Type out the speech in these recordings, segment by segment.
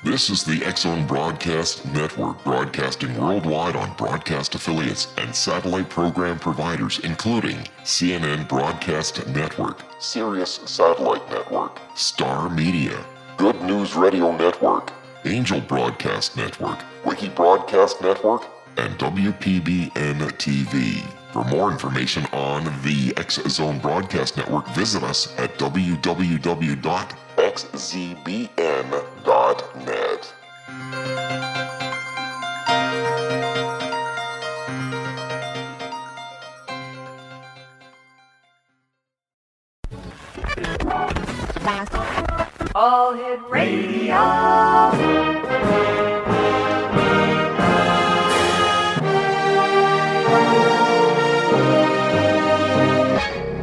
This is the X-Zone Broadcast Network, broadcasting worldwide on broadcast affiliates and satellite program providers, including CNN Broadcast Network, Sirius Satellite Network, Star Media, Good News Radio Network, Angel Broadcast Network, Wiki Broadcast Network, and WPBN TV. For more information on the X-Zone Broadcast Network, visit us at www.xzbn.net. All Hit Radio.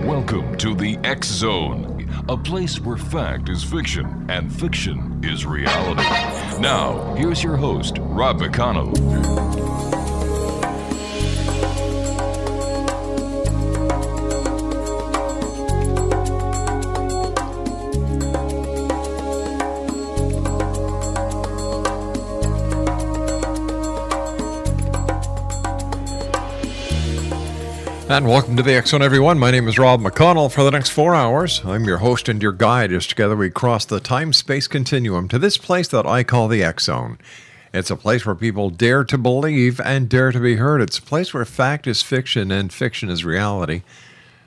Welcome to the X-Zone, a place where fact is fiction and fiction is reality. Now, here's your host, Rob McConnell. And welcome to the X-Zone, everyone. My name is Rob McConnell. For the next 4 hours, I'm your host and your guide as together we cross the time-space continuum to this place that I call the X-Zone. It's a place where people dare to believe and dare to be heard. It's a place where fact is fiction and fiction is reality.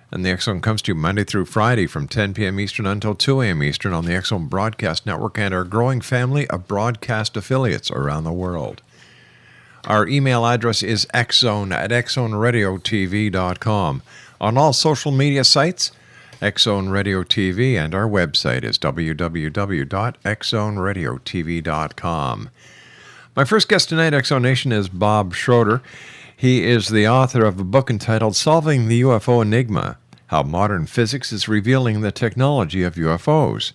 And the X-Zone comes to you Monday through Friday from 10 p.m. Eastern until 2 a.m. Eastern on the X-Zone Broadcast Network and our growing family of broadcast affiliates around the world. Our email address is xzone@xzoneradiotv.com. On all social media sites, X-Zone Radio TV, and our website is www.xzoneradiotv.com. My first guest tonight, X-Zone Nation, is Bob Schroeder. He is the author of a book entitled Solving the UFO Enigma, How Modern Physics is Revealing the Technology of UFOs.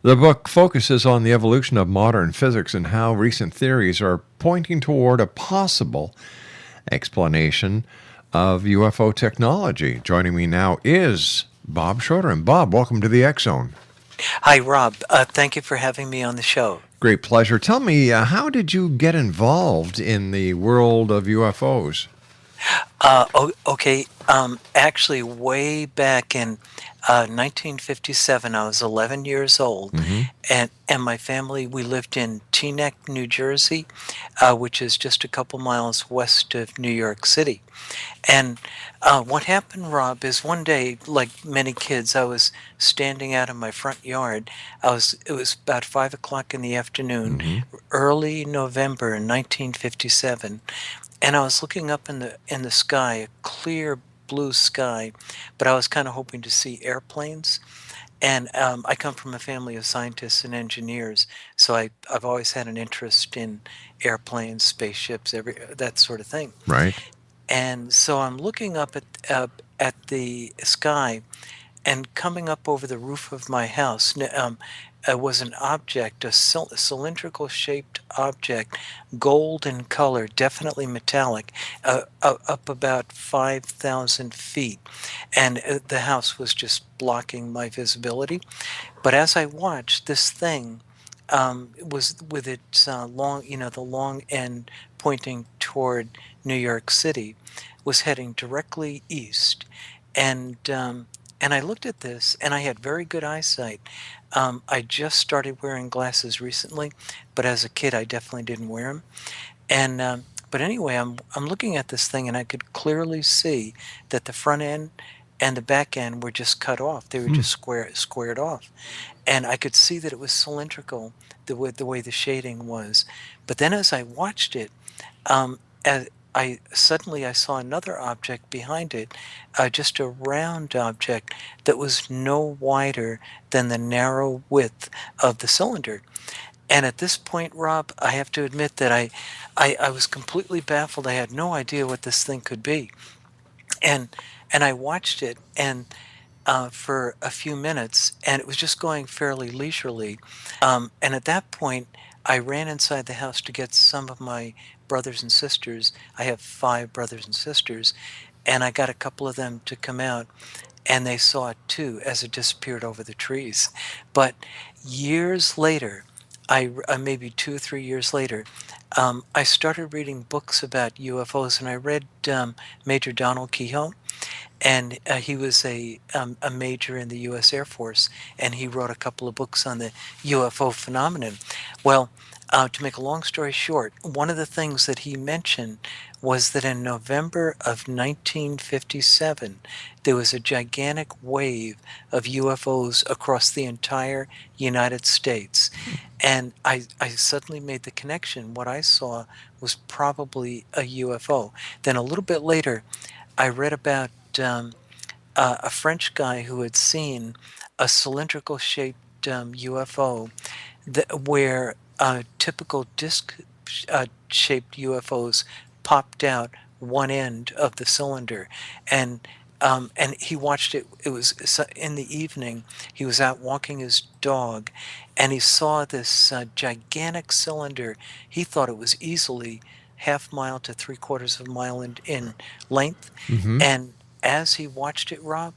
The book focuses on the evolution of modern physics and how recent theories are pointing toward a possible explanation of UFO technology. Joining me now is Bob Schroeder. And Bob, welcome to the X-Zone. Hi, Rob. Thank you for having me on the show. Great pleasure. Tell me, how did you get involved in the world of UFOs? Okay. Actually, way back in 1957, I was 11 years old, and my family, we lived in Teaneck, New Jersey, which is just a couple miles west of New York City. And what happened, Rob, is one day, like many kids, I was standing out in my front yard. It was about 5 o'clock in the afternoon, early November in 1957. And I was looking up in the sky, a clear blue sky, but I was kind of hoping to see airplanes. And I come from a family of scientists and engineers, so I've always had an interest in airplanes, spaceships, that sort of thing. Right. And so I'm looking up at the sky, and coming up over the roof of my house was an object, a cylindrical shaped object, gold in color, definitely metallic, up about 5,000 feet. And the house was just blocking my visibility. But as I watched, this thing was with its the long end pointing toward New York City, was heading directly east. And I looked at this, and I had very good eyesight. I just started wearing glasses recently, but as a kid, I definitely didn't wear them. And but anyway, I'm looking at this thing, and I could clearly see that the front end and the back end were just cut off. They were just squared off, and I could see that it was cylindrical, the way the shading was. But then, as I watched it, I saw another object behind it, just a round object that was no wider than the narrow width of the cylinder. And at this point, Rob, I have to admit that I was completely baffled. I had no idea what this thing could be. And I watched it for a few minutes, and it was just going fairly leisurely. And at that point, I ran inside the house to get some of my brothers and sisters. I have 5 brothers and sisters, and I got a couple of them to come out, and they saw it too as it disappeared over the trees. But years later, maybe 2 or 3 years later, I started reading books about UFOs, and I read Major Donald Kehoe, and he was a major in the U.S. Air Force, and he wrote a couple of books on the UFO phenomenon. Well, to make a long story short, one of the things that he mentioned was that in November of 1957, there was a gigantic wave of UFOs across the entire United States. And I suddenly made the connection. What I saw was probably a UFO. Then a little bit later, I read about a French guy who had seen a cylindrical shaped UFO where typical disc shaped UFOs popped out one end of the cylinder, and he watched it. It was in the evening. He was out walking his dog, and he saw this gigantic cylinder. He thought it was easily half mile to three-quarters of a mile in length, Mm-hmm. and as he watched it, Rob,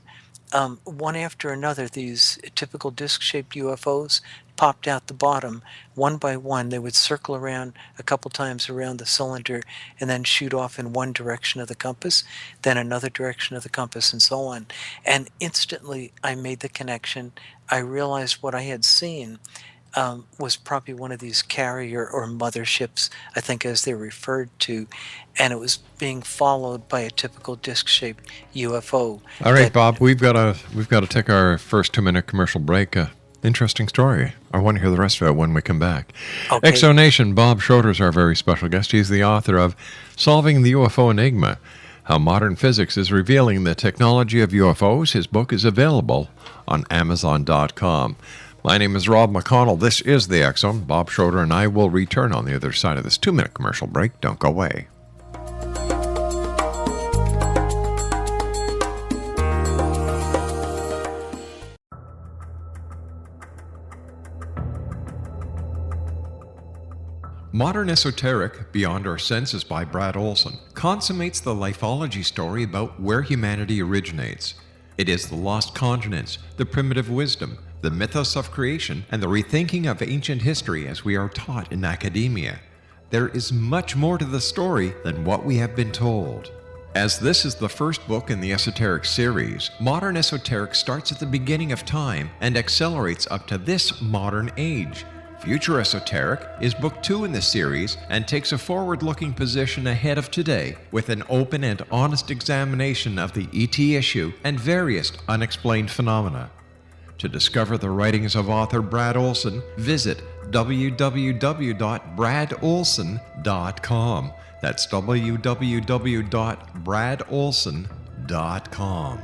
one after another, these typical disc-shaped UFOs popped out the bottom one by one. They would circle around a couple times around the cylinder and then shoot off in one direction of the compass, then another direction of the compass, and so on. And instantly, I made the connection. I realized what I had seen was probably one of these carrier or motherships, I think as they're referred to, and it was being followed by a typical disc-shaped UFO. All right, Bob, we've got to take our first 2-minute commercial break. Interesting story. I want to hear the rest of it when we come back. Okay. Exonation, Bob Schroeder is our very special guest. He's the author of Solving the UFO Enigma, How Modern Physics is Revealing the Technology of UFOs. His book is available on Amazon.com. My name is Rob McConnell. This is The X Zone. Bob Schroeder and I will return on the other side of this 2-minute commercial break. Don't go away. Modern Esoteric, Beyond Our Senses by Brad Olson, consummates the lifeology story about where humanity originates. It is the lost continents, the primitive wisdom, the mythos of creation, and the rethinking of ancient history as we are taught in academia. There is much more to the story than what we have been told. As this is the first book in the Esoteric series, Modern Esoteric starts at the beginning of time and accelerates up to this modern age. Future Esoteric is book 2 in the series and takes a forward-looking position ahead of today with an open and honest examination of the ET issue and various unexplained phenomena. To discover the writings of author Brad Olson, visit www.bradolson.com. That's www.bradolson.com.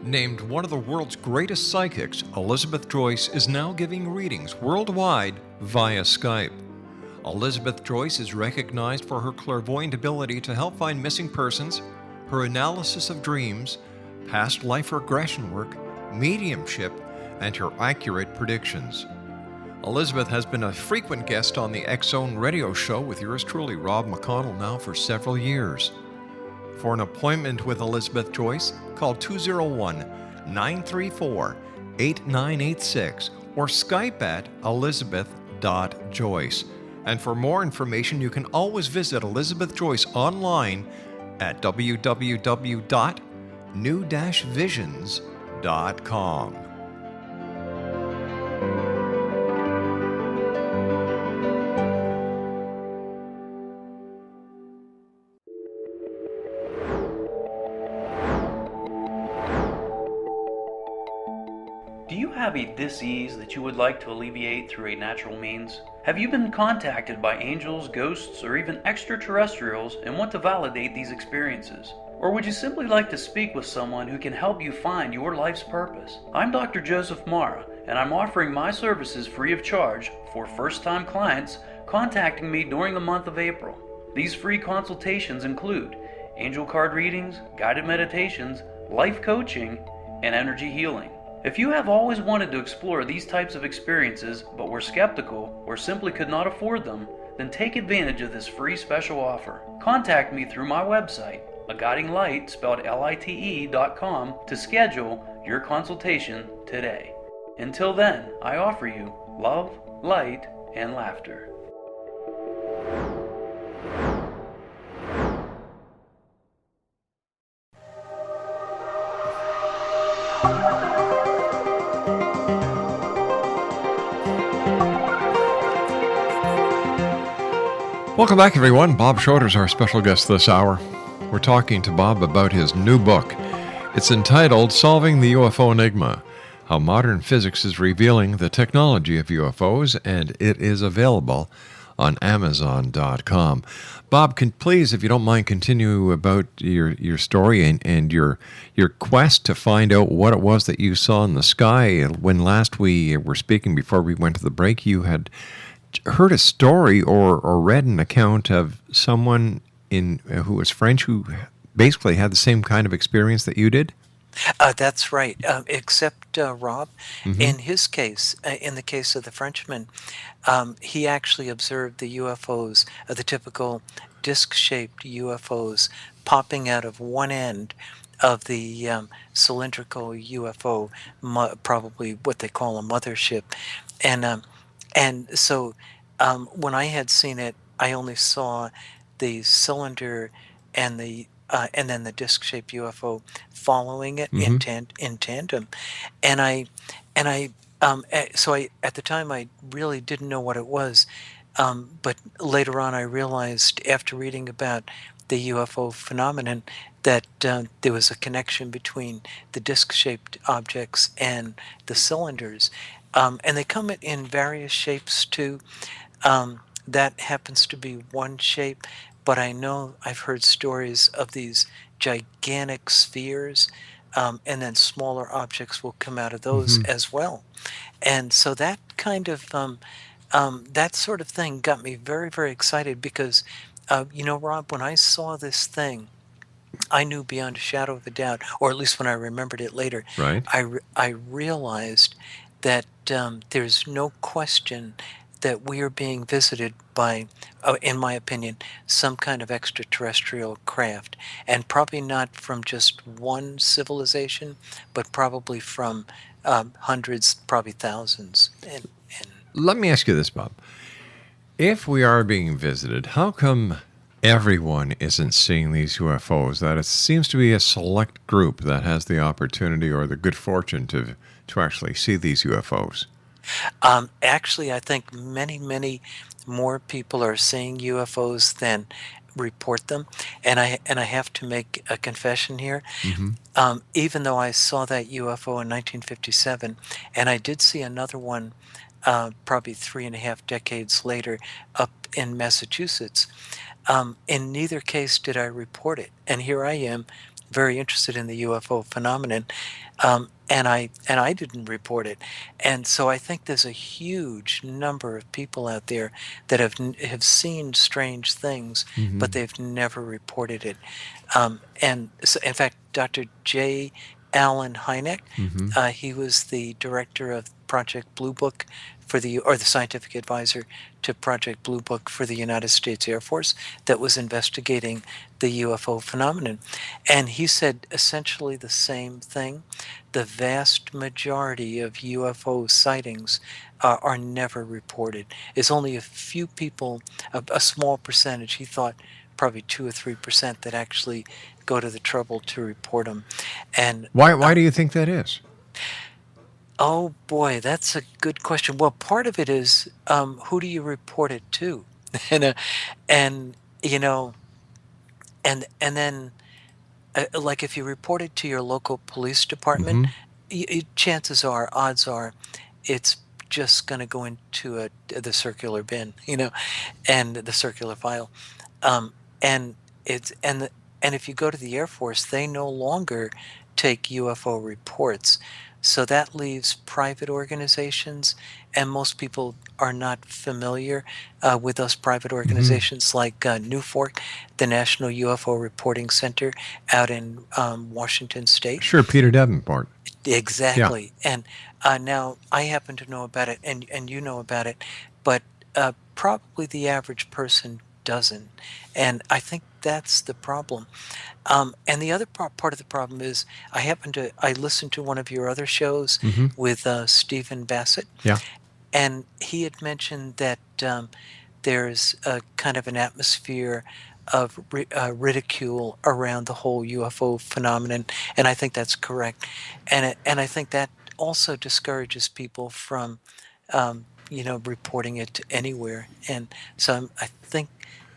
Named one of the world's greatest psychics, Elizabeth Joyce is now giving readings worldwide via Skype. Elizabeth Joyce is recognized for her clairvoyant ability to help find missing persons, her analysis of dreams, past life regression work, mediumship, and her accurate predictions. Elizabeth has been a frequent guest on the X Zone radio show with yours truly, Rob McConnell, now for several years. For an appointment with Elizabeth Joyce, call 201-934-8986 or Skype at elizabeth.joyce. And for more information, you can always visit Elizabeth Joyce online at www.new-visions.com. Do you have a dis-ease that you would like to alleviate through a natural means? Have you been contacted by angels, ghosts, or even extraterrestrials and want to validate these experiences? Or would you simply like to speak with someone who can help you find your life's purpose? I'm Dr. Joseph Mara, and I'm offering my services free of charge for first-time clients contacting me during the month of April. These free consultations include angel card readings, guided meditations, life coaching, and energy healing. If you have always wanted to explore these types of experiences but were skeptical or simply could not afford them, then take advantage of this free special offer. Contact me through my website, aguidinglight, spelled LITE.com, to schedule your consultation today. Until then, I offer you love, light, and laughter. Welcome back, everyone. Bob Schroeder is our special guest this hour. We're talking to Bob about his new book. It's entitled Solving the UFO Enigma, How Modern Physics is Revealing the Technology of UFOs, and it is available on Amazon.com. Bob, please, if you don't mind, continue about your story and your quest to find out what it was that you saw in the sky. When last we were speaking before we went to the break, you had heard a story or read an account of someone who was French who basically had the same kind of experience that you did? That's right. Except, Rob, in his case, in the case of the Frenchman, he actually observed the UFOs, the typical disc-shaped UFOs popping out of one end of the cylindrical UFO, probably what they call a mothership. And so when I had seen it, I only saw the cylinder and then the disc-shaped UFO following it in tandem, so at the time I really didn't know what it was, but later on I realized after reading about the UFO phenomenon that there was a connection between the disc-shaped objects and the cylinders, and they come in various shapes too. That happens to be one shape, but I know I've heard stories of these gigantic spheres, and then smaller objects will come out of those as well. And so that kind of that sort of thing got me very, very excited because, Rob, when I saw this thing, I knew beyond a shadow of a doubt, or at least when I remembered it later, Right. I realized that there's no question that we are being visited by, in my opinion, some kind of extraterrestrial craft, and probably not from just one civilization, but probably from hundreds, probably thousands. And Let me ask you this, Bob. If we are being visited, how come everyone isn't seeing these UFOs? That it seems to be a select group that has the opportunity or the good fortune to actually see these UFOs. Actually, I think many, many more people are seeing UFOs than report them. And I have to make a confession here. Even though I saw that UFO in 1957, and I did see another one probably 3.5 decades later up in Massachusetts, in neither case did I report it. And here I am, very interested in the UFO phenomenon, and I didn't report it. And so I think there's a huge number of people out there that have seen strange things, but they've never reported it. And so, in fact, Dr. J. Allen Hynek, he was the director of Project Blue Book or the scientific advisor to Project Blue Book for the United States Air Force that was investigating the UFO phenomenon. And he said essentially the same thing. The vast majority of UFO sightings are never reported. It's only a few people, a small percentage, he thought probably 2 or 3% that actually go to the trouble to report them. And Why do you think that is? oh boy, that's a good question. Well, part of it is who do you report it to, and and you know, and then like if you report it to your local police department, chances are, odds are, it's just going to go into the circular bin, and the circular file, and it's and if you go to the Air Force, they no longer take UFO reports. So that leaves private organizations, and most people are not familiar with those private organizations like NUFORC, the National UFO Reporting Center out in Washington State. Sure, Peter Davenport. Exactly. And now I happen to know about it, and you know about it, but probably the average person doesn't. And I think that's the problem. And the other part of the problem is I listened to one of your other shows Hmm. with Stephen Bassett, Yeah. and he had mentioned that there's a kind of an atmosphere of ridicule around the whole UFO phenomenon, and I think that's correct. And I think that also discourages people from, reporting it to anywhere. And so I think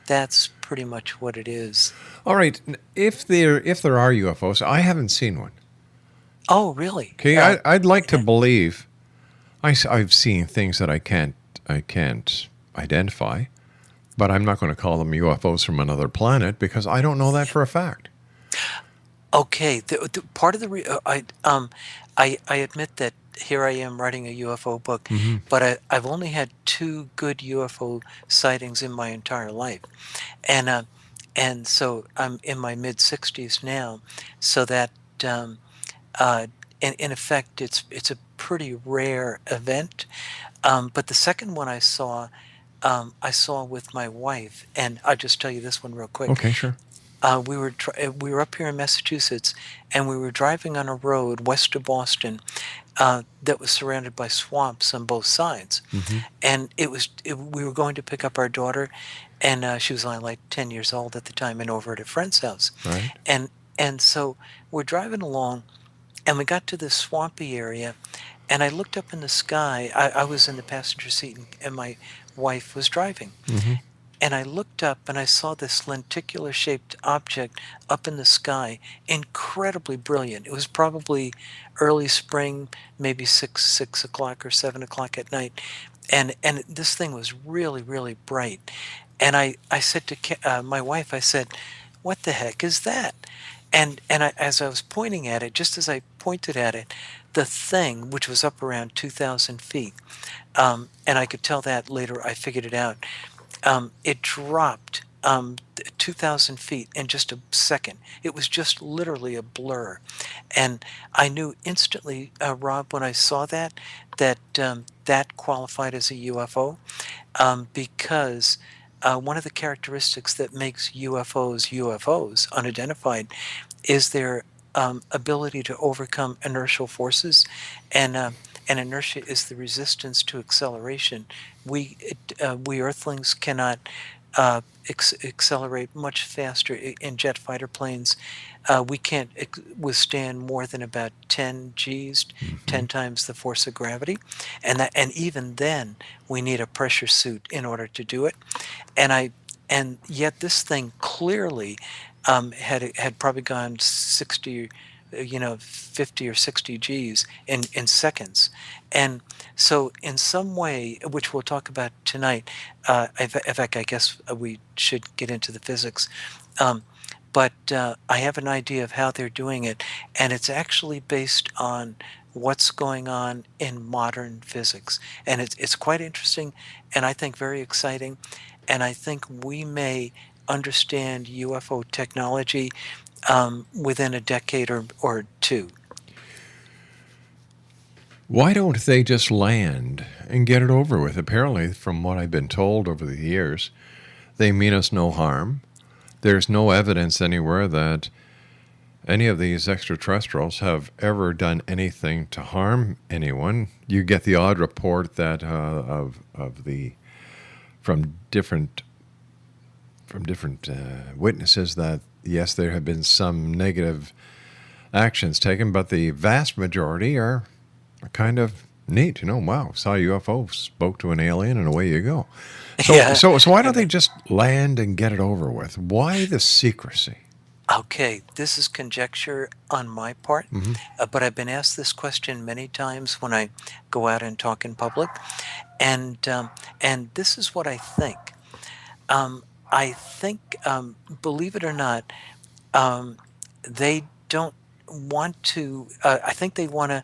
that's pretty much what it is. All right. If there are UFOs, I haven't seen one. Oh, really? Okay, I'd like to believe I've seen things that I can't identify, but I'm not going to call them UFOs from another planet because I don't know that for a fact. Okay, the part of the I admit that here I am writing a UFO book, Hmm. but I've only had two good UFO sightings in my entire life, and so I'm in my mid 60s now, so that um, uh, in effect it's a pretty rare event. But the second one I saw with my wife, and I'll just tell you this one real quick. Okay, sure. We were up here in Massachusetts, and we were driving on a road west of Boston that was surrounded by swamps on both sides. Hmm. And we were going to pick up our daughter, and she was only like 10 years old at the time, and over at a friend's house. Right. And so we're driving along, and we got to this swampy area, and I looked up in the sky. I was in the passenger seat, and my wife was driving. Hmm. And I looked up and I saw this lenticular shaped object up in the sky, incredibly brilliant. It was probably early spring, maybe 6 o'clock or 7 o'clock at night. And this thing was really, really bright. And I said to my wife, I said, "What the heck is that?" As I was pointing at it, just as I pointed at it, the thing, which was up around 2,000 feet, and I could tell that later, I figured it out, it dropped 2,000 feet in just a second. It was just literally a blur. And I knew instantly, Rob, when I saw that qualified as a UFO, because one of the characteristics that makes UFOs, unidentified, is their ability to overcome inertial forces, and inertia is the resistance to acceleration. We Earthlings cannot accelerate much faster in jet fighter planes. We can't withstand more than about 10 Gs, 10 times the force of gravity, and even then we need a pressure suit in order to do it. And yet this thing clearly had probably gone 60, 50 or 60 Gs in seconds. And so in some way, which we'll talk about tonight, in fact, I guess we should get into the physics. But I have an idea of how they're doing it, and it's actually based on what's going on in modern physics. And it's quite interesting, and I think very exciting. And I think we may understand UFO technology within a decade or two. Why don't they just land and get it over with? Apparently, from what I've been told over the years, they mean us no harm. There's no evidence anywhere that any of these extraterrestrials have ever done anything to harm anyone. You get the odd report that of the from different witnesses that yes, there have been some negative actions taken, but the vast majority are kind of neat. Wow, saw a UFO, spoke to an alien, and away you go. So, Yeah. so why don't they just land and get it over with? Why the secrecy? Okay, this is conjecture on my part, Hmm. but I've been asked this question many times when I go out and talk in public, and this is what I think. I think, believe it or not, um, they don't want to. I think they want to.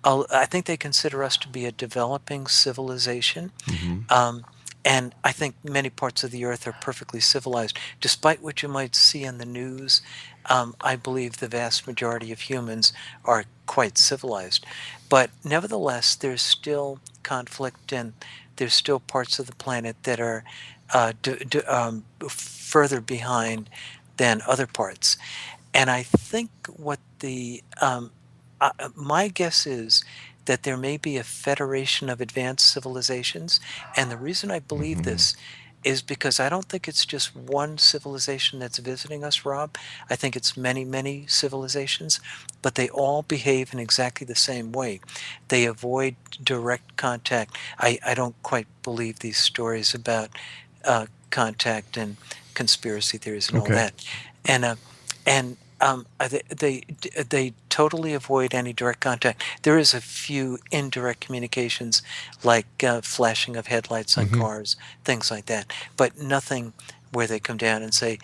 I think they consider us to be a developing civilization. Hmm. Um, and I think many parts of the earth are perfectly civilized. Despite what you might see in the news, I believe the vast majority of humans are quite civilized. But nevertheless, there's still conflict, and there's still parts of the planet that are further behind than other parts. And I think what my guess is that there may be a federation of advanced civilizations. And the reason I believe this is because I don't think it's just one civilization that's visiting us, Rob. I think it's many, many civilizations, but they all behave in exactly the same way. They avoid direct contact. I don't quite believe these stories about contact and conspiracy theories and all that. They totally avoid any direct contact. There is a few indirect communications, like flashing of headlights on cars, things like that, but nothing where they come down and say,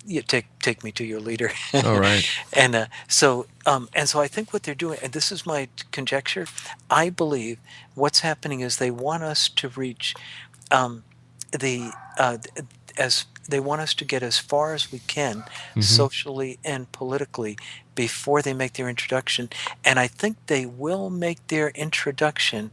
"You take me to your leader." All right. And so I think what they're doing, and this is my conjecture, I believe what's happening is they want us to reach they want us to get as far as we can socially and politically before they make their introduction. And I think they will make their introduction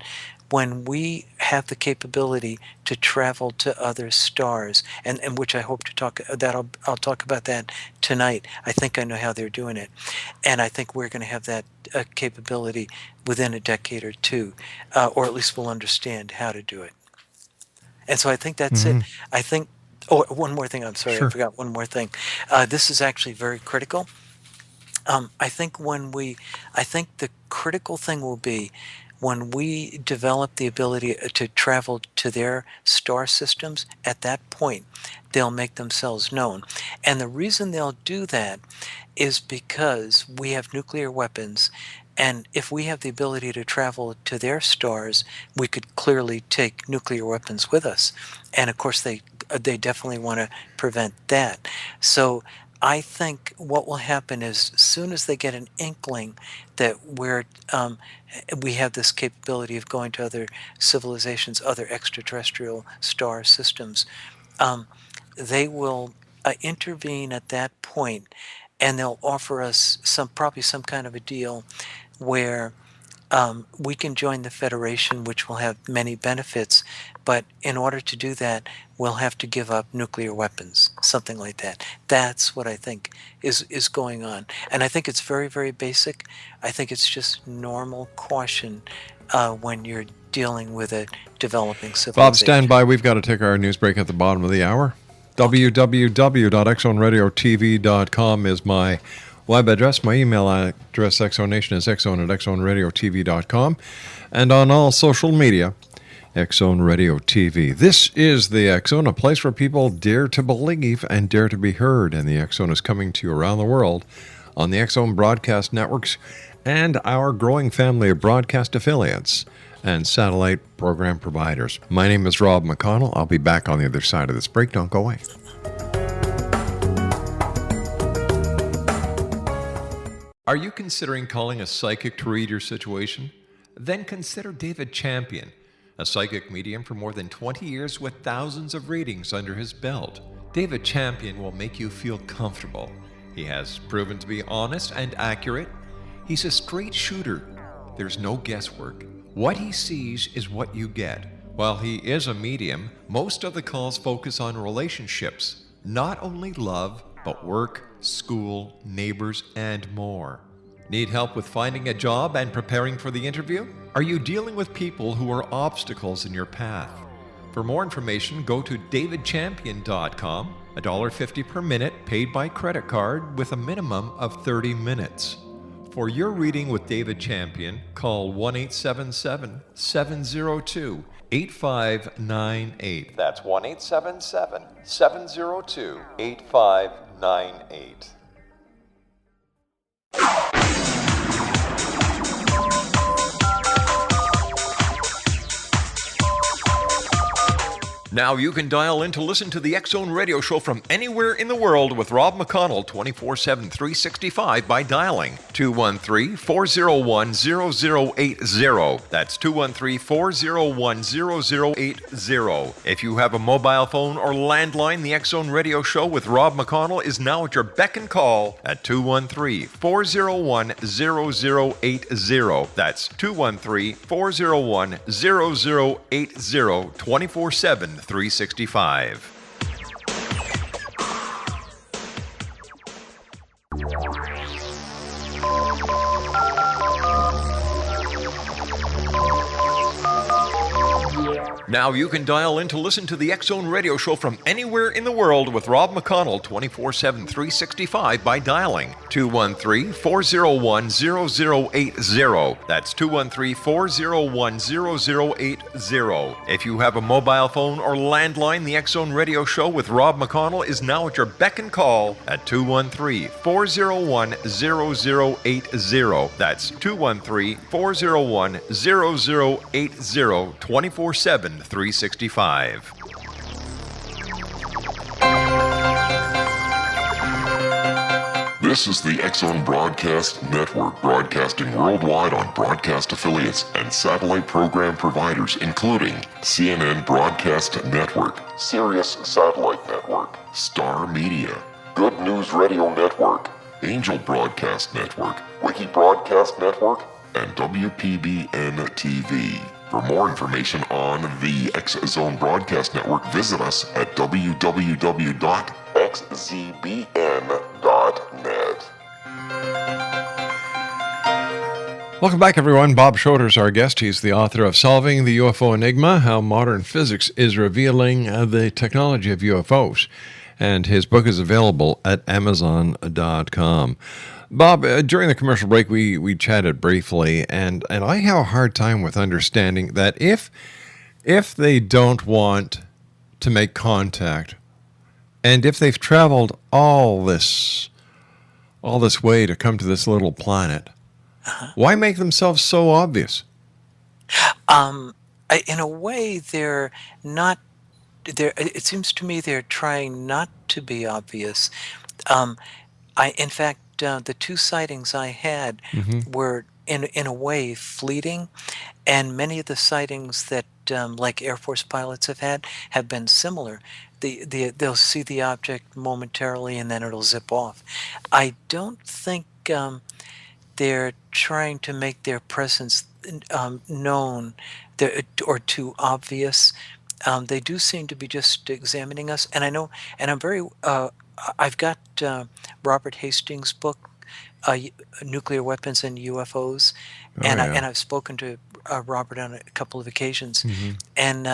when we have the capability to travel to other stars, and which I hope to talk that I'll talk about that tonight. I think I know how they're doing it, and I think we're going to have that capability within a decade or two, or at least we'll understand how to do it. And so I think that's it. I think. Oh, one more thing. I'm sorry, I forgot one more thing. This is actually very critical. I think the critical thing will be when we develop the ability to travel to their star systems. At that point, they'll make themselves known. And the reason they'll do that is because we have nuclear weapons. And if we have the ability to travel to their stars, we could clearly take nuclear weapons with us. And of course, they definitely want to prevent that. So I think what will happen is, as soon as they get an inkling that we have this capability of going to other civilizations, other extraterrestrial star systems, they will intervene at that point, and they'll offer us probably some kind of a deal where we can join the Federation, which will have many benefits. But in order to do that, we'll have to give up nuclear weapons, something like that. That's what I think is going on. And I think it's very, very basic. I think it's just normal caution when you're dealing with a developing civilization. Bob, stand by. We've got to take our news break at the bottom of the hour. www.xzoneradiotv.com is my web address. My email address, xzonation, is xzone@xzoneradiotv.com. And on all social media, X Zone Radio TV. This is the X Zone, a place where people dare to believe and dare to be heard. And the X Zone is coming to you around the world on the X Zone broadcast networks and our growing family of broadcast affiliates and satellite program providers. My name is Rob McConnell. I'll be back on the other side of this break. Don't go away. Are you considering calling a psychic to read your situation? Then consider David Champion, a psychic medium for more than 20 years with thousands of readings under his belt. David Champion will make you feel comfortable. He has proven to be honest and accurate. He's a straight shooter. There's no guesswork. What he sees is what you get. While he is a medium, most of the calls focus on relationships, not only love, but work, school, neighbors, and more. Need help with finding a job and preparing for the interview? Are you dealing with people who are obstacles in your path? For more information, go to davidchampion.com, $1.50 per minute paid by credit card with a minimum of 30 minutes. For your reading with David Champion, call 1-877-702-8598. That's 1-877-702-8598. Now you can dial in to listen to the X Zone Radio Show from anywhere in the world with Rob McConnell 24/7, 365 by dialing 213-401-0080. That's 213-401-0080. If you have a mobile phone or landline, the X Zone Radio Show with Rob McConnell is now at your beck and call at 213-401-0080. That's 213-401-0080, 24/7. 365. Now you can dial in to listen to the X Zone Radio Show from anywhere in the world with Rob McConnell 24/7 365 by dialing 213-401-0080. That's 213-401-0080. If you have a mobile phone or landline, the X Zone Radio Show with Rob McConnell is now at your beck and call at 213-401-0080. That's 213-401-0080 24/7 365. This is the X Zone Broadcast Network, broadcasting worldwide on broadcast affiliates and satellite program providers, including CNN Broadcast Network, Sirius Satellite Network, Star Media, Good News Radio Network, Angel Broadcast Network, Wiki Broadcast Network, and WPBN TV. For more information on the X Zone Broadcast Network, visit us at www.xzbn.net. Welcome back, everyone. Bob Schroeder is our guest. He's the author of Solving the UFO Enigma, How Modern Physics is Revealing the Technology of UFOs. And his book is available at Amazon.com. Bob, during the commercial break, we chatted briefly, and I have a hard time with understanding that if they don't want to make contact, and if they've traveled all this way to come to this little planet, why make themselves so obvious? In a way, they're not. It seems to me they're trying not to be obvious. In fact, the two sightings I had were in a way fleeting, and many of the sightings that like Air Force pilots have been similar. They'll see the object momentarily and then it'll zip off. I don't think they're trying to make their presence known or too obvious. They do seem to be just examining us, and I know, and I'm very. I've got Robert Hastings' book, Nuclear Weapons and UFOs, and I've spoken to Robert on a couple of occasions, and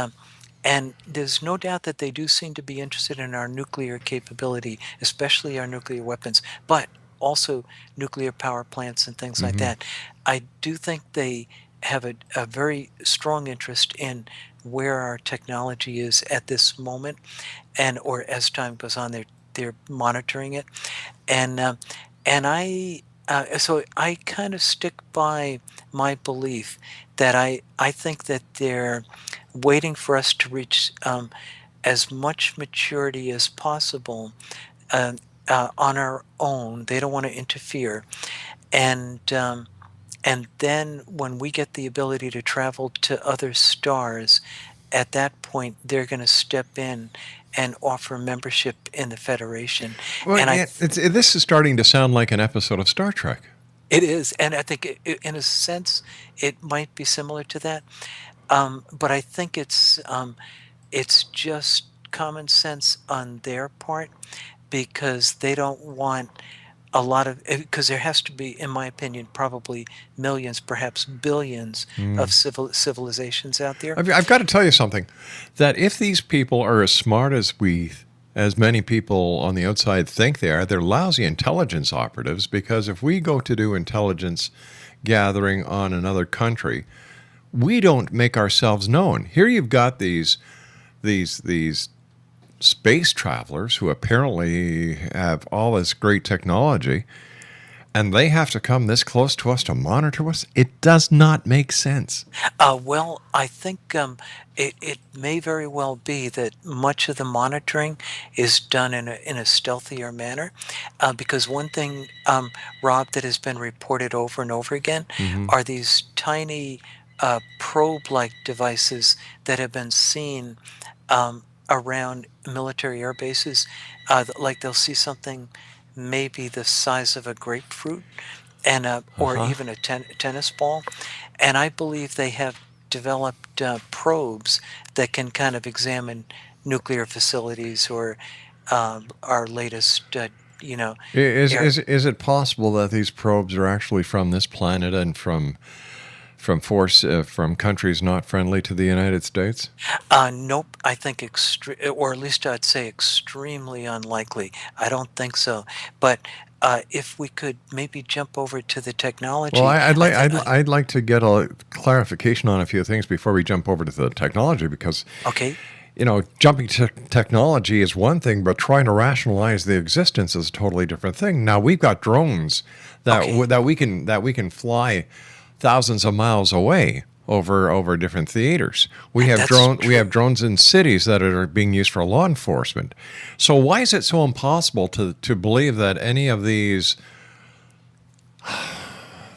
there's no doubt that they do seem to be interested in our nuclear capability, especially our nuclear weapons, but also nuclear power plants and things like that. I do think they have a very strong interest in where our technology is at this moment, or as time goes on, they're monitoring it, and so I kind of stick by my belief that I think that they're waiting for us to reach as much maturity as possible on our own. They don't want to interfere, and then when we get the ability to travel to other stars, at that point they're going to step in and offer membership in the Federation. Well, and this is starting to sound like an episode of Star Trek. It is, and I think in a sense it might be similar to that, but I think it's just common sense on their part, because they don't want a lot of, because there has to be, in my opinion, probably millions, perhaps billions of civilizations out there. I've got to tell you something, that if these people are as smart as many people on the outside think they are, they're lousy intelligence operatives, because if we go to do intelligence gathering on another country, we don't make ourselves known. Here you've got these space travelers who apparently have all this great technology, and they have to come this close to us to monitor us. It does not make sense. Well, I think it may very well be that much of the monitoring is done in a stealthier manner, because one thing, Rob, that has been reported over and over again are these tiny probe-like devices that have been seen around military air bases. Like they'll see something maybe the size of a grapefruit, and or even a tennis ball, and I believe they have developed probes that can kind of examine nuclear facilities or our latest, air. Is it possible that these probes are actually from this planet and from countries not friendly to the United States? Nope, I think or at least I'd say extremely unlikely. I don't think so. But if we could maybe jump over to the technology, Well, I'd I'd like to get a clarification on a few things before we jump over to the technology, because okay. jumping to technology is one thing, but trying to rationalize the existence is a totally different thing. Now we've got drones that we can fly thousands of miles away over different theaters. We have drones in cities that are being used for law enforcement. So why is it so impossible to believe that any of these,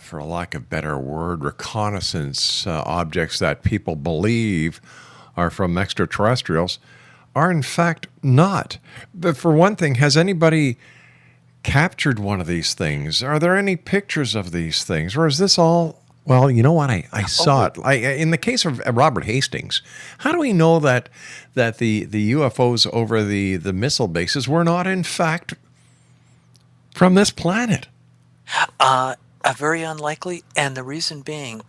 for a lack of a better word, reconnaissance objects that people believe are from extraterrestrials are in fact not? But for one thing, has anybody captured one of these things? Are there any pictures of these things? Or is this all, well, you know what? I saw it. In the case of Robert Hastings, how do we know that the UFOs over the missile bases were not in fact from this planet? Very unlikely, and the reason being,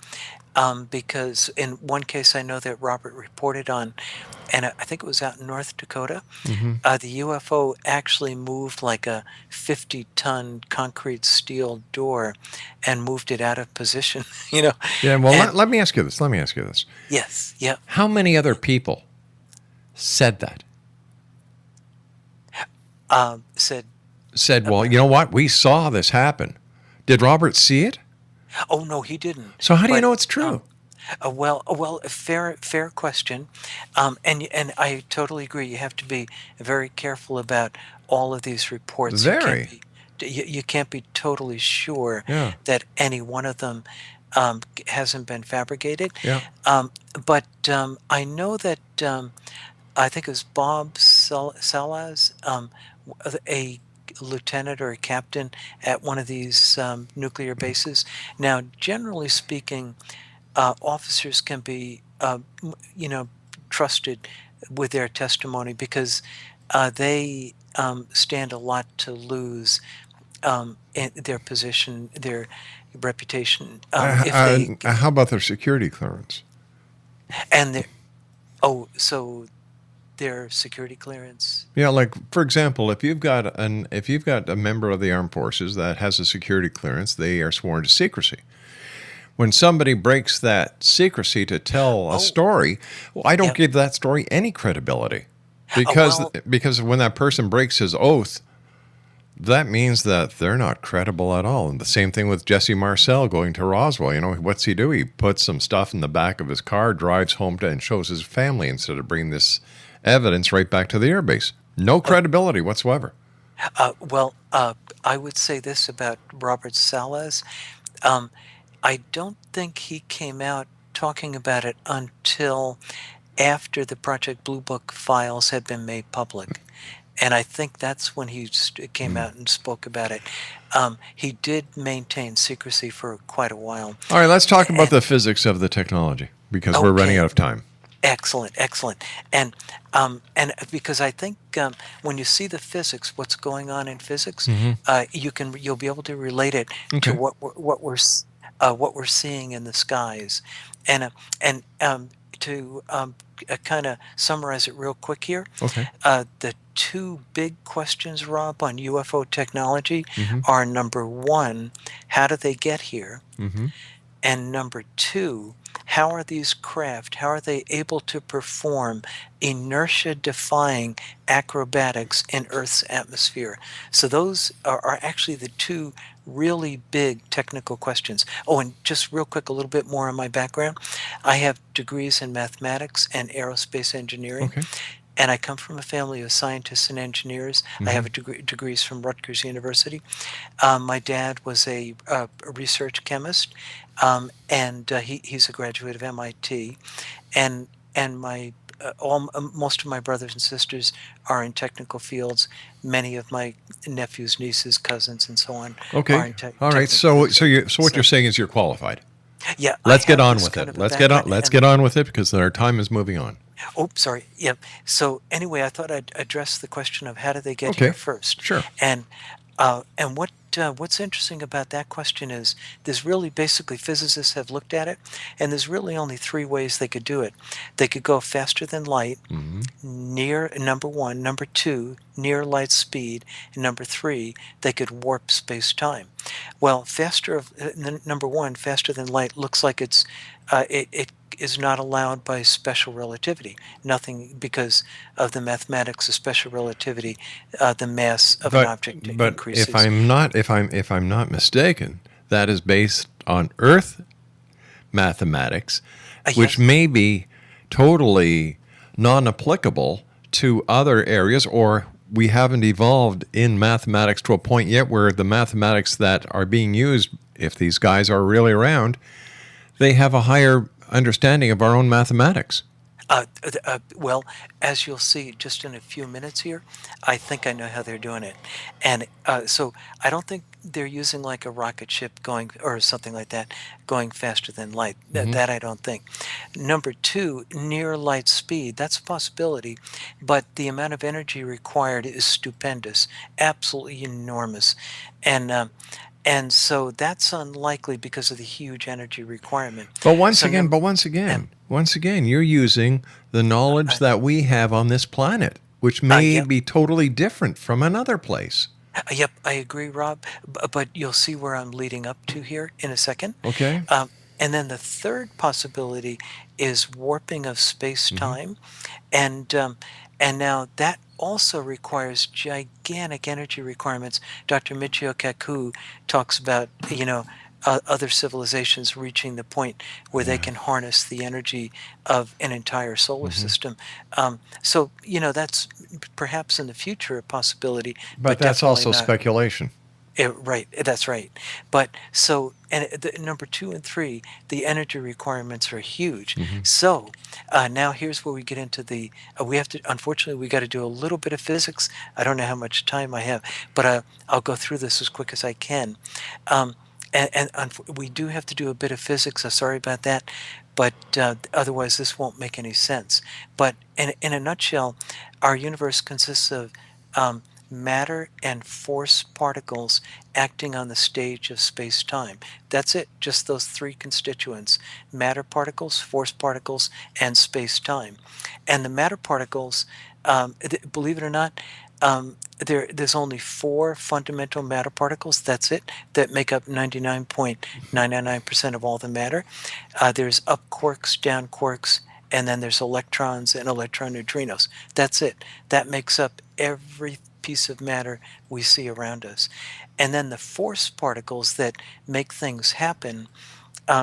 because in one case I know that Robert reported on, and I think it was out in North Dakota, the UFO actually moved like a 50-ton concrete steel door and moved it out of position, Yeah, well, And let me ask you this. yes, yeah. How many other people said that? Said, Well, you know what? We saw this happen. Did Robert see it? oh no, he didn't. So how do you But know it's true? well, fair question, and I totally agree. You have to be very careful about all of these reports. Very. You can't be totally sure Yeah. that any one of them hasn't been fabricated. Yeah. But I know that I think it was Bob Salas, a lieutenant or a captain at one of these nuclear bases. Now, generally speaking, officers can be, trusted with their testimony because they stand a lot to lose in their position, their reputation. How about their security clearance? And their, so their security clearance. Yeah, like for example, if you've got a member of the armed forces that has a security clearance, they are sworn to secrecy. When somebody breaks that secrecy to tell a story, well, I don't give that story any credibility, because when that person breaks his oath, that means that they're not credible at all. And the same thing with Jesse Marcel going to Roswell. What's he do? He puts some stuff in the back of his car, drives home and shows his family instead of bringing this evidence right back to the airbase. No credibility whatsoever. I would say this about Robert Salas. I don't think he came out talking about it until after the Project Blue Book files had been made public. And I think that's when he came out and spoke about it. He did maintain secrecy for quite a while. All right, let's talk about the physics of the technology, because we're running out of time. Excellent. And because I think when you see the physics, what's going on in physics, you'll be able to relate it to what we're seeing in the skies, and to kind of summarize it real quick here. Okay. The two big questions, Rob, on UFO technology are, number one, how do they get here? And number two, how are these craft, how are they able to perform inertia-defying acrobatics in Earth's atmosphere? So those are actually the two really big technical questions. Oh, and just real quick, a little bit more on my background. I have degrees in mathematics and aerospace engineering. Okay. And I come from a family of scientists and engineers. I have degrees from Rutgers University. My dad was a research chemist, and he's a graduate of MIT. And most of my brothers and sisters are in technical fields. Many of my nephews, nieces, cousins, and so on. Okay. Are in all right. So what you're saying is you're qualified. Yeah, I Let's get have on this with kind it. of a Let's get on. background, Let's and get on with it because our time is moving on. oh, sorry. Yep. So anyway, I thought I'd address the question of how did they get here Okay. first, Sure. and what's interesting about that question is there's really basically physicists have looked at it, and there's really only three ways they could do it. They could go faster than light, Hmm. near number one, number two, near light speed, and number three, they could warp space time. Well, number one, faster than light looks like it is not allowed by special relativity. Nothing because of the mathematics of special relativity, the mass of an object But if increases. I'm not mistaken, that is based on Earth mathematics, which Yes. may be totally non-applicable to other areas, or we haven't evolved in mathematics to a point yet where the mathematics that are being used, if these guys are really around, they have a higher understanding of our own mathematics. Well, as you'll see just in a few minutes here, I think I know how they're doing it. And so I don't think they're using like a rocket ship going or something like that, going faster than light. Hmm. That I don't think. Number two, near light speed, that's a possibility, but the amount of energy required is stupendous, absolutely enormous. And and so that's unlikely because of the huge energy requirement. But once So again, number, but once again, you're using the knowledge that we have on this planet, which may yeah. be totally different from another place. Yep, I agree, Rob. But you'll see where I'm leading up to here in a second. Okay. And then the third possibility is warping of Hmm. space-time, and now that also requires gigantic energy requirements. Dr. Michio Kaku talks about other civilizations reaching the point where they Yeah. can harness the energy of an entire solar Hmm. system. So that's perhaps in the future a possibility, But but that's definitely also not. speculation. Right, that's right. But so, and number two and three, the energy requirements are huge. Hmm. So now here's where we get into we have to, unfortunately, we got to do a little bit of physics. I don't know how much time I have, but I'll go through this as quick as I can. Um, we do have to do a bit of physics. I'm sorry about that, but otherwise this won't make any sense. But in a nutshell, our universe consists of um, matter and force particles acting on the stage of space-time. That's it, just those three constituents: matter particles, force particles, and space-time. And the matter particles, believe it or not, there's only four fundamental matter particles. That's it, that make up 99.999% of all the matter. There's up quarks, down quarks, and then there's electrons and electron neutrinos. That's it. That makes up every piece of matter we see around us. And then the force particles that make things happen,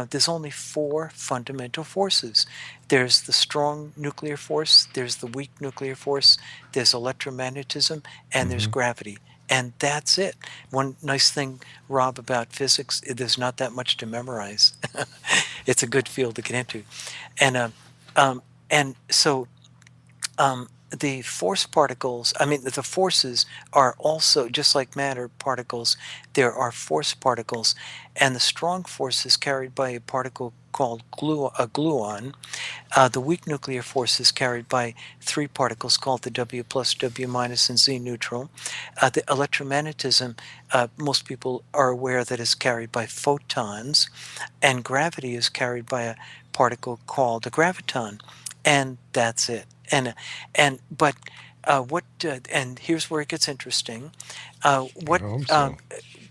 there's only four fundamental forces. There's the strong nuclear force, there's the weak nuclear force, there's electromagnetism, and there's Hmm. gravity. And that's it. One nice thing, Rob, about physics, there's not that much to memorize. It's a good field to get into. And um, and so the force particles, I mean, the forces are also, just like matter particles, there are force particles, and the strong force is carried by a particle called a gluon. The weak nuclear force is carried by three particles called the W plus, W minus, and Z neutral. The electromagnetism, most people are aware that is carried by photons, and gravity is carried by a particle called a graviton, and that's it. And but what and here's where it gets interesting. I hope so.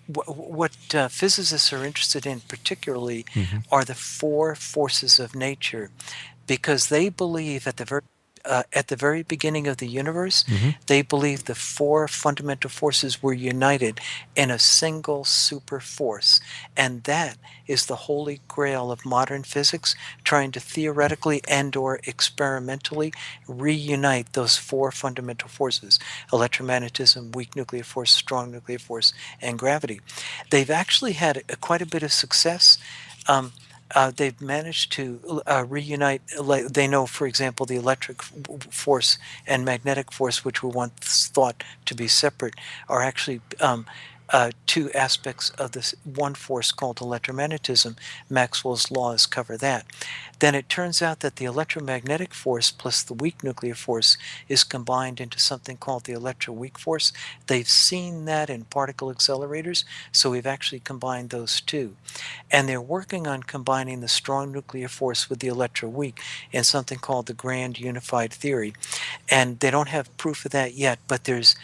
What physicists are interested in particularly Hmm. are the four forces of nature, because they believe at the very beginning of the universe, Hmm. they believe the four fundamental forces were united in a single super force, and that is the holy grail of modern physics, trying to theoretically and/or experimentally reunite those four fundamental forces: electromagnetism, weak nuclear force, strong nuclear force, and gravity. They've actually had quite a bit of success. Um, they've managed to reunite. Like, they know, for example, the electric force and magnetic force, which were once thought to be separate, are actually two aspects of this one force called electromagnetism. Maxwell's laws cover that. Then it turns out that the electromagnetic force plus the weak nuclear force is combined into something called the electroweak force. They've seen that in particle accelerators, so we've actually combined those two. And they're working on combining the strong nuclear force with the electroweak in something called the grand unified theory. And they don't have proof of that yet, but there's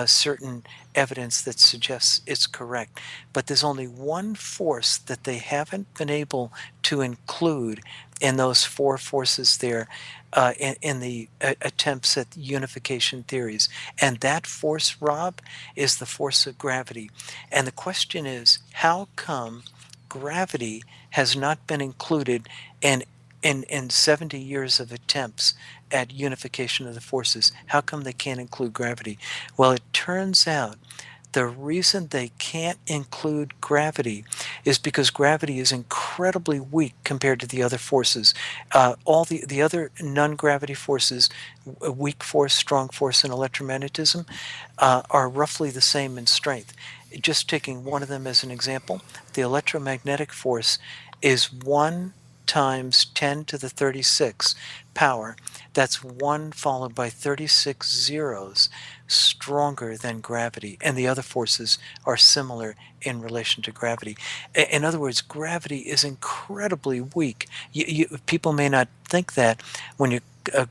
certain evidence that suggests it's correct. But there's only one force that they haven't been able to include in those four forces there in the attempts at unification theories. And that force, Rob, is the force of gravity. And the question is, how come gravity has not been included in 70 years of attempts at unification of the forces? How come they can't include gravity? Well, it turns out the reason they can't include gravity is because gravity is incredibly weak compared to the other forces. All the other non-gravity forces, weak force, strong force, and electromagnetism, are roughly the same in strength. Just taking one of them as an example, the electromagnetic force is 1 times 10 to the 36 power. That's 1 followed by 36 zeros, stronger than gravity. And the other forces are similar in relation to gravity. In other words, gravity is incredibly weak. People may not think that when you're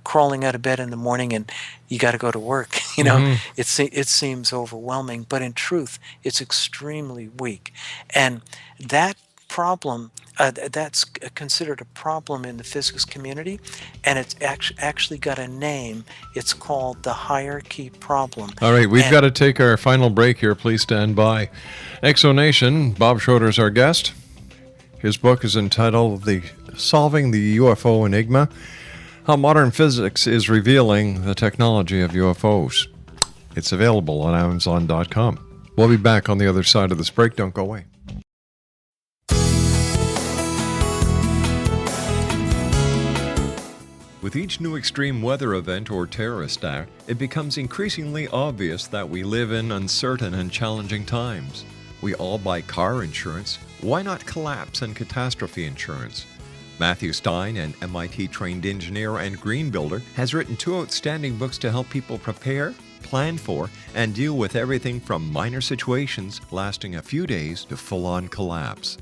crawling out of bed in the morning and you got to go to work. It seems overwhelming, but in truth, it's extremely weak. And that problem, that's considered a problem in the physics community, and it's actually got a name. It's called the hierarchy problem. All right, we've got to take our final break here. Please stand by. Exonation, Bob Schroeder is our guest. His book is entitled Solving the UFO Enigma, How Modern Physics is Revealing the Technology of UFOs. It's available on Amazon.com. We'll be back on the other side of this break. Don't go away. With each new extreme weather event or terrorist act, it becomes increasingly obvious that we live in uncertain and challenging times. We all buy car insurance. Why not collapse and catastrophe insurance? Matthew Stein, an MIT-trained engineer and green builder, has written 2 outstanding books to help people prepare, plan for, and deal with everything from minor situations lasting a few days to full-on collapse.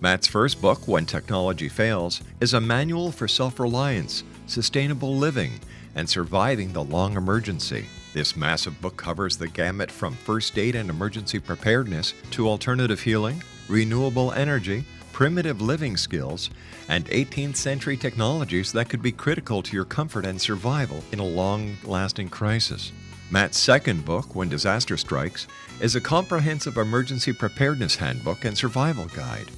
Matt's first book, When Technology Fails, is a manual for self-reliance, sustainable living, and surviving the long emergency. This massive book covers the gamut from first aid and emergency preparedness to alternative healing, renewable energy, primitive living skills, and 18th century technologies that could be critical to your comfort and survival in a long-lasting crisis. Matt's second book, When Disaster Strikes, is a comprehensive emergency preparedness handbook and survival guide.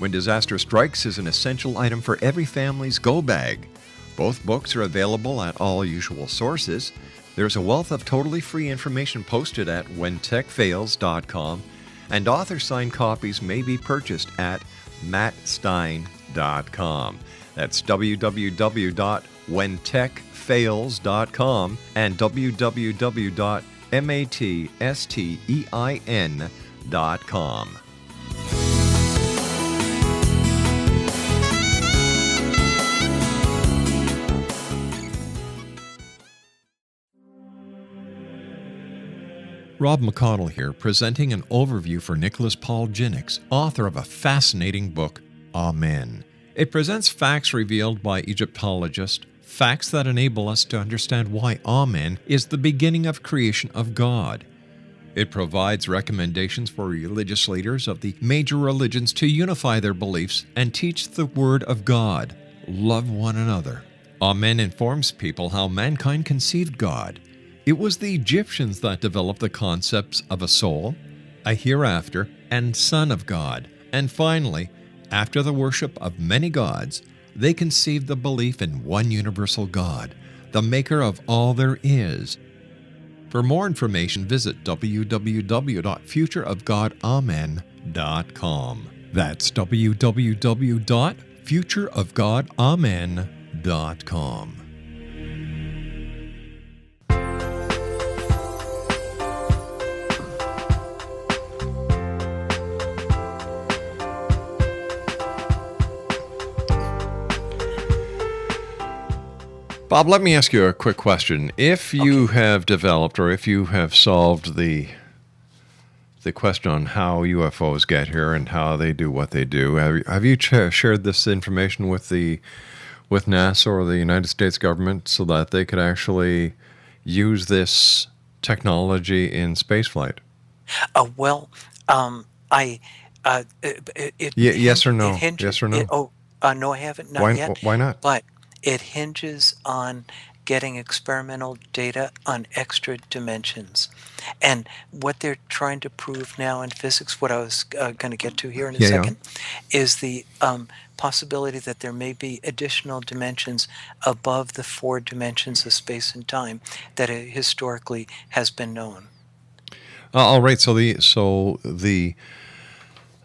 When Disaster Strikes is an essential item for every family's go bag. Both books are available at all usual sources. There's a wealth of totally free information posted at whentechfails.com, and author-signed copies may be purchased at mattstein.com. That's www.whentechfails.com and www.mattstein.com. Rob McConnell here, presenting an overview for Nicholas Paul Jennings, author of a fascinating book, Amen. It presents facts revealed by Egyptologists, facts that enable us to understand why Amen is the beginning of creation of God. It provides recommendations for religious leaders of the major religions to unify their beliefs and teach the Word of God. Love one another. Amen informs people how mankind conceived God. It was the Egyptians that developed the concepts of a soul, a hereafter, and Son of God. And finally, after the worship of many gods, they conceived the belief in one universal God, the maker of all there is. For more information, visit www.futureofgodamen.com. That's www.futureofgodamen.com. Bob, let me ask you a quick question. If you have developed or if you have solved the question on how UFOs get here and how they do what they do, have you shared this information with NASA or the United States government so that they could actually use this technology in spaceflight? Yes or no? Yes or no? No, I haven't. Not yet. Why not? But it hinges on getting experimental data on extra dimensions. And what they're trying to prove now in physics, what I was going to get to here in a second, is the possibility that there may be additional dimensions above the 4 dimensions of space and time that historically has been known. All right. So the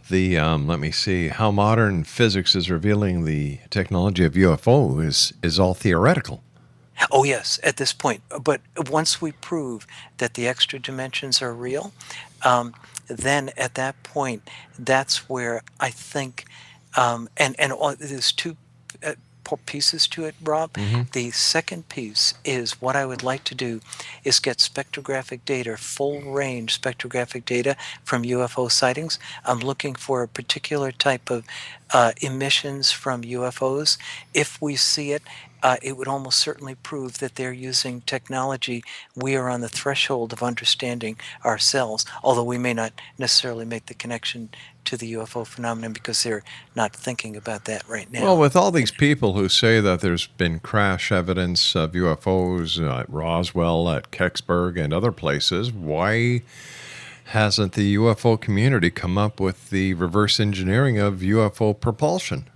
let me see, how modern physics is revealing the technology of UFO is all theoretical. Oh, yes, at this point. But once we prove that the extra dimensions are real, then at that point, that's where I think, there's 2 pieces to it, Rob. Mm-hmm. The second piece is what I would like to do is get spectrographic data, full range spectrographic data from UFO sightings. I'm looking for a particular type of emissions from UFOs. If we see it, it would almost certainly prove that they're using technology we are on the threshold of understanding ourselves, although we may not necessarily make the connection to the UFO phenomenon because they're not thinking about that right now. Well, with all these people who say that there's been crash evidence of UFOs at Roswell, at Kecksburg, and other places, why hasn't the UFO community come up with the reverse engineering of UFO propulsion?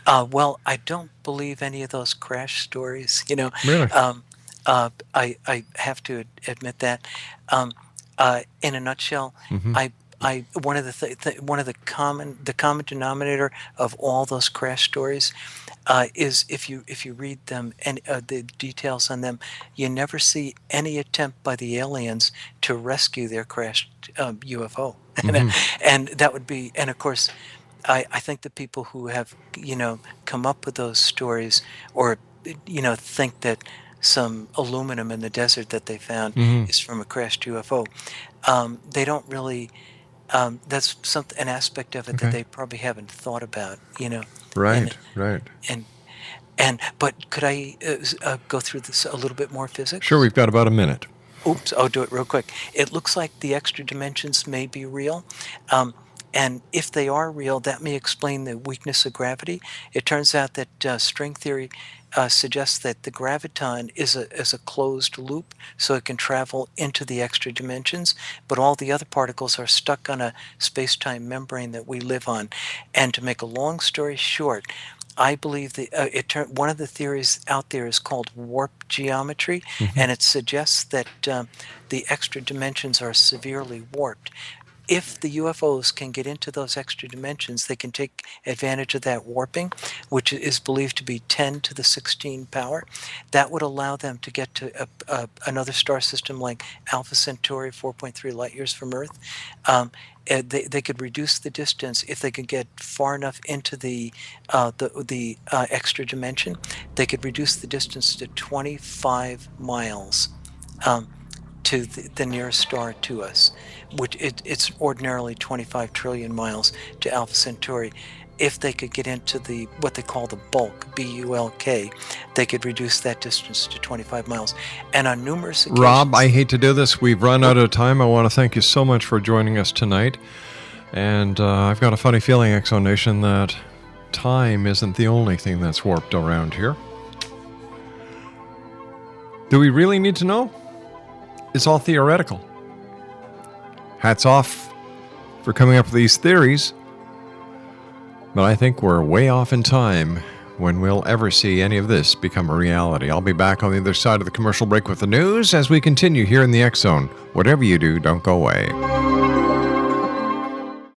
Well, I don't believe any of those crash stories. Really? I have to admit that. In a nutshell, Mm-hmm. One of the common denominator of all those crash stories is if you read them and the details on them, you never see any attempt by the aliens to rescue their crashed UFO, Mm-hmm. and that would be, and of course, I think the people who have come up with those stories or think that some aluminum in the desert that they found Mm-hmm. is from a crashed UFO, they don't really. That's an aspect of it that they probably haven't thought about, Right, right. But could I go through this a little bit more physics? Sure, we've got about a minute. Oops, I'll do it real quick. It looks like the extra dimensions may be real. And if they are real, that may explain the weakness of gravity. It turns out that string theory suggests that the graviton is a closed loop, so it can travel into the extra dimensions, but all the other particles are stuck on a space-time membrane that we live on. And to make a long story short, I believe one of the theories out there is called warp geometry, and it suggests that the extra dimensions are severely warped. If the UFOs can get into those extra dimensions, they can take advantage of that warping, which is believed to be 10 to the 16 power. That would allow them to get to another star system like Alpha Centauri, 4.3 light years from Earth. They could reduce the distance if they could get far enough into the extra dimension. They could reduce the distance to 25 miles. To the nearest star to us, which it's ordinarily 25 trillion miles to Alpha Centauri. If they could get into what they call the bulk, BULK, they could reduce that distance to 25 miles. And on numerous occasions... Rob, I hate to do this. We've run out of time. I want to thank you so much for joining us tonight. And I've got a funny feeling, Exo Nation, that time isn't the only thing that's warped around here. Do we really need to know? It's all theoretical. Hats off for coming up with these theories, but I think we're way off in time when we'll ever see any of this become a reality. I'll be back on the other side of the commercial break with the news as we continue here in the X Zone. Whatever you do, don't go away.